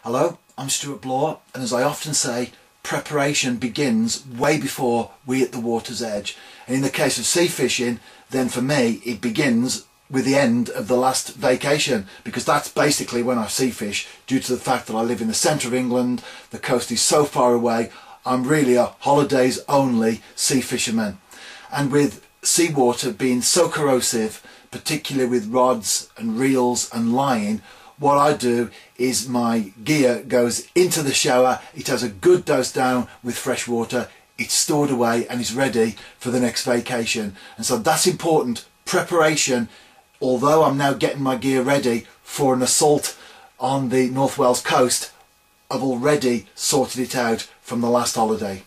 Hello, I'm Stuart Bloor, and as I often say, preparation begins way before we hit the water's edge. And in the case of sea fishing, then for me it begins with the end of the last vacation, because that's basically when I sea fish, due to the fact that I live in the centre of England, the coast is so far away. I'm really a holidays only sea fisherman. And with seawater being so corrosive, particularly with rods and reels and line, what I do is my gear goes into the shower, it has a good dose down with fresh water, it's stored away and is ready for the next vacation. And so that's important. Preparation, although I'm now getting my gear ready for an assault on the North Wales coast, I've already sorted it out from the last holiday.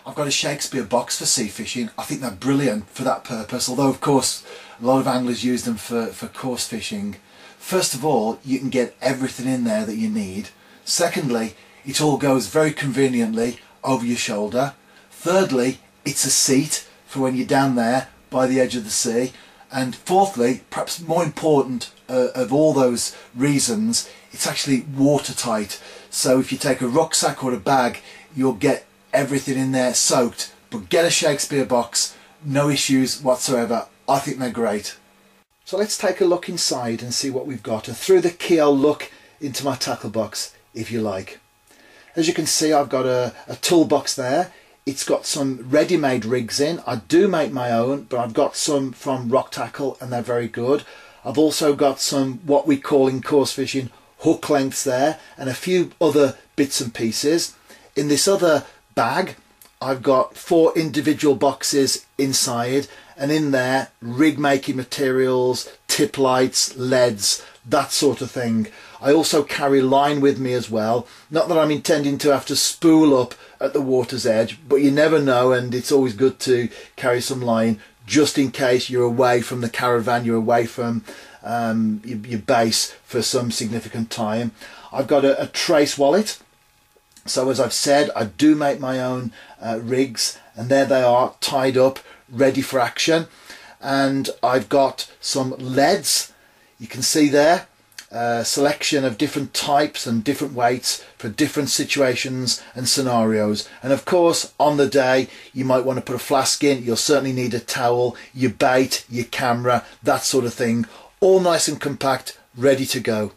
I've got a Shakespeare box for sea fishing. I think they're brilliant for that purpose, although of course a lot of anglers use them for coarse fishing. First of all, you can get everything in there that you need. Secondly, it all goes very conveniently over your shoulder. Thirdly, it's a seat for when you're down there by the edge of the sea. And fourthly, perhaps more important of all those reasons, it's actually watertight. So if you take a rucksack or a bag, you'll get everything in there soaked. But get a Shakespeare box, no issues whatsoever. I think they're great. So let's take a look inside and see what we've got. A through the keyhole look into my tackle box, if you like. As you can see, I've got a toolbox there. It's got some ready-made rigs in. I do make my own, but I've got some from Rock Tackle and they're very good. I've also got some, what we call in coarse fishing, hook lengths there, and a few other bits and pieces. In this other bag, I've got 4 individual boxes inside, and in there, rig making materials, tip lights, leads, that sort of thing. I also carry line with me as well. Not that I'm intending to have to spool up at the water's edge, but you never know, and it's always good to carry some line just in case you're away from the caravan, you're away from your base for some significant time. I've got a trace wallet. So as I've said, I do make my own rigs, and there they are, tied up, ready for action. And I've got some leads, you can see there, a selection of different types and different weights for different situations and scenarios. And of course, on the day, you might want to put a flask in, you'll certainly need a towel, your bait, your camera, that sort of thing, all nice and compact, ready to go.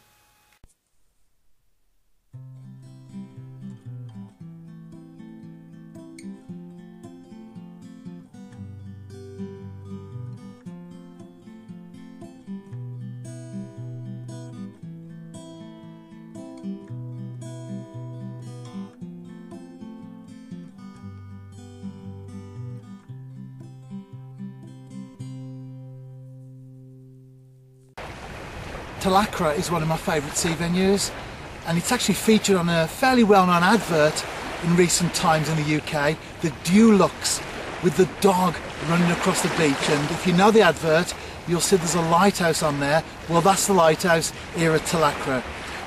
Talacre is one of my favourite sea venues, and it's actually featured on a fairly well-known advert in recent times in the UK, the Dulux, with the dog running across the beach. And if you know the advert, you'll see there's a lighthouse on there. Well, that's the lighthouse here at Talacre.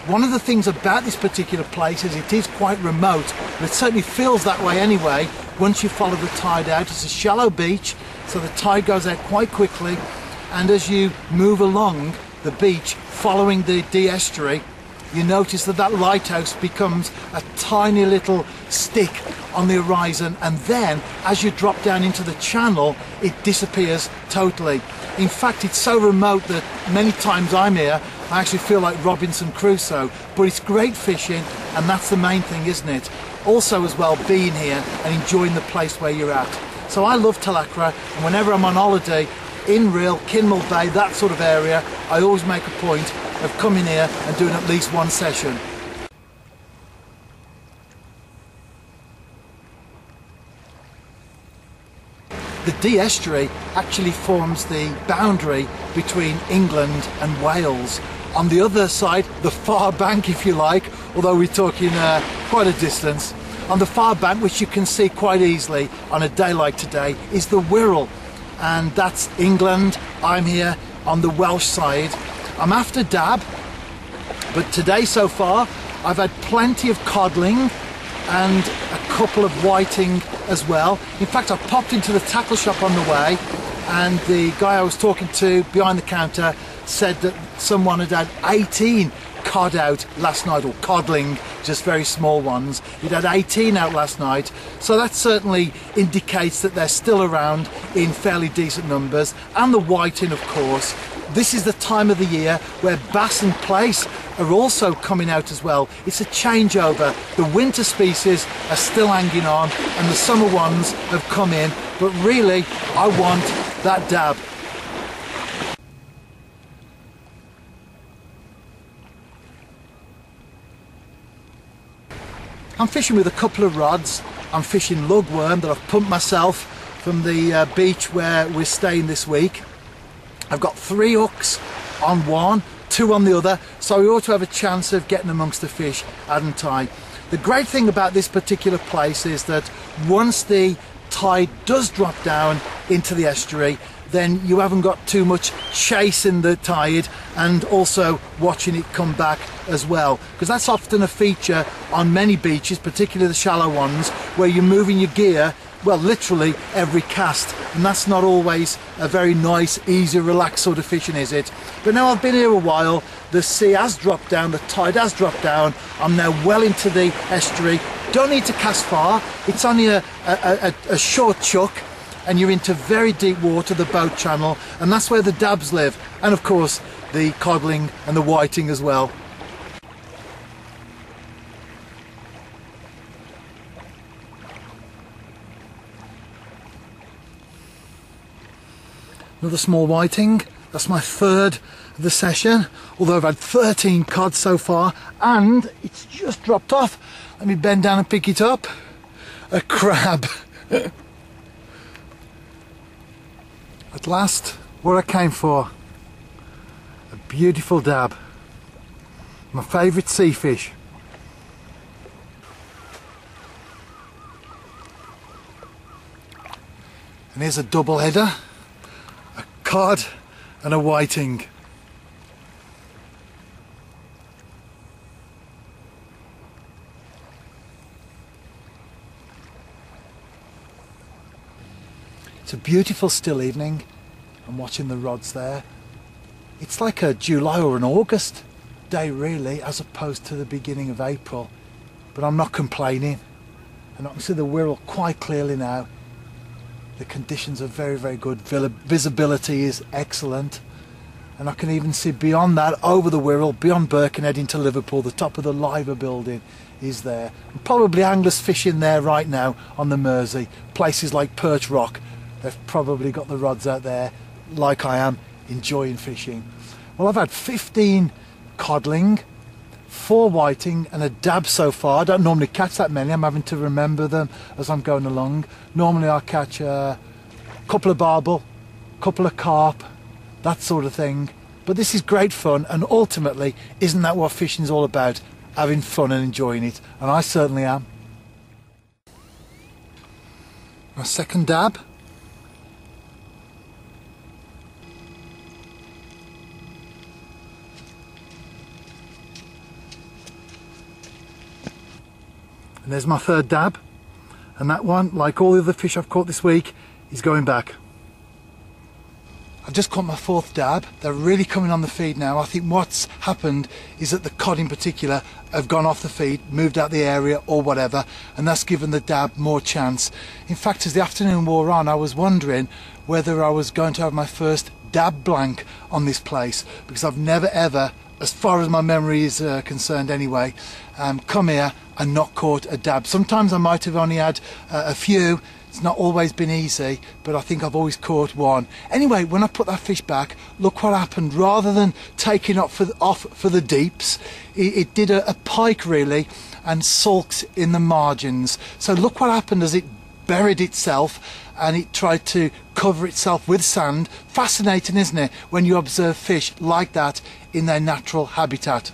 One of the things about this particular place is it is quite remote, but it certainly feels that way anyway once you follow the tide out. It's a shallow beach, so the tide goes out quite quickly, and as you move along the beach following the estuary, you notice that that lighthouse becomes a tiny little stick on the horizon, and then as you drop down into the channel it disappears totally. In fact, it's so remote that many times I'm here I actually feel like Robinson Crusoe, but it's great fishing, and that's the main thing, isn't it? Also as well, being here and enjoying the place where you're at. So I love Talacre, and whenever I'm on holiday in Reel, Kinmel Bay, that sort of area, I always make a point of coming here and doing at least one session. The Dee estuary actually forms the boundary between England and Wales. On the other side, the far bank if you like, although we're talking quite a distance, on the far bank, which you can see quite easily on a day like today, is the Wirral. And that's England. I'm here on the Welsh side. I'm after dab, but today so far I've had plenty of codling and a couple of whiting as well. In fact, I popped into the tackle shop on the way, and the guy I was talking to behind the counter said that someone had had 18 cod out last night, or codling, just very small ones. It had 18 out last night, so that certainly indicates that they're still around in fairly decent numbers. And the whiting, of course. This is the time of the year where bass and plaice are also coming out as well. It's a changeover. The winter species are still hanging on and the summer ones have come in, but really I want that dab. I'm fishing with a couple of rods. I'm fishing lugworm that I've pumped myself from the beach where we're staying this week. I've got 3 hooks on one, 2 on the other, so we ought to have a chance of getting amongst the fish, hadn't I? The great thing about this particular place is that once the tide does drop down into the estuary, then you haven't got too much chasing the tide and also watching it come back as well, because that's often a feature on many beaches, particularly the shallow ones, where you're moving your gear, well, literally every cast, and that's not always a very nice, easy, relaxed sort of fishing, is it? But now I've been here a while, the sea has dropped down, the tide has dropped down, I'm now well into the estuary, don't need to cast far, it's only a short chuck, and you're into very deep water, the boat channel, and that's where the dabs live, and of course the codling and the whiting as well. Another small whiting. That's my 3rd of the session, although I've had 13 cod so far, and it's just dropped off. Let me bend down and pick it up. A crab. At last, what I came for. A beautiful dab. My favourite sea fish. And here's a double header. Cod and a whiting. It's a beautiful still evening. I'm watching the rods there. It's like a July or an August day really, as opposed to the beginning of April, but I'm not complaining, and I can see the Wirral quite clearly now. The conditions are very, very good. Visibility is excellent, and I can even see beyond that, over the Wirral, beyond Birkenhead into Liverpool, the top of the Liver building is there. And probably anglers fishing there right now on the Mersey. Places like Perch Rock, they've probably got the rods out there like I am, enjoying fishing. Well, I've had 15 codling, 4 whiting and a dab so far. I don't normally catch that many, I'm having to remember them as I'm going along. Normally I catch a couple of barbel, couple of carp, that sort of thing. But this is great fun, and ultimately, isn't that what fishing's all about? Having fun and enjoying it, and I certainly am. My second dab. And there's my 3rd dab, and that one, like all the other fish I've caught this week, is going back. I've just caught my 4th dab. They're really coming on the feed now. I think what's happened is that the cod in particular have gone off the feed, moved out the area or whatever, and that's given the dab more chance. In fact, as the afternoon wore on, I was wondering whether I was going to have my first dab blank on this place, because I've never ever, as far as my memory is concerned anyway, come here and not caught a dab. Sometimes I might have only had a few. It's not always been easy, but I think I've always caught one. Anyway, when I put that fish back, look what happened. Rather than taking off for the deeps, it did a pike really and sulks in the margins. So look what happened as it buried itself and it tried to cover itself with sand. Fascinating, isn't it, when you observe fish like that in their natural habitat.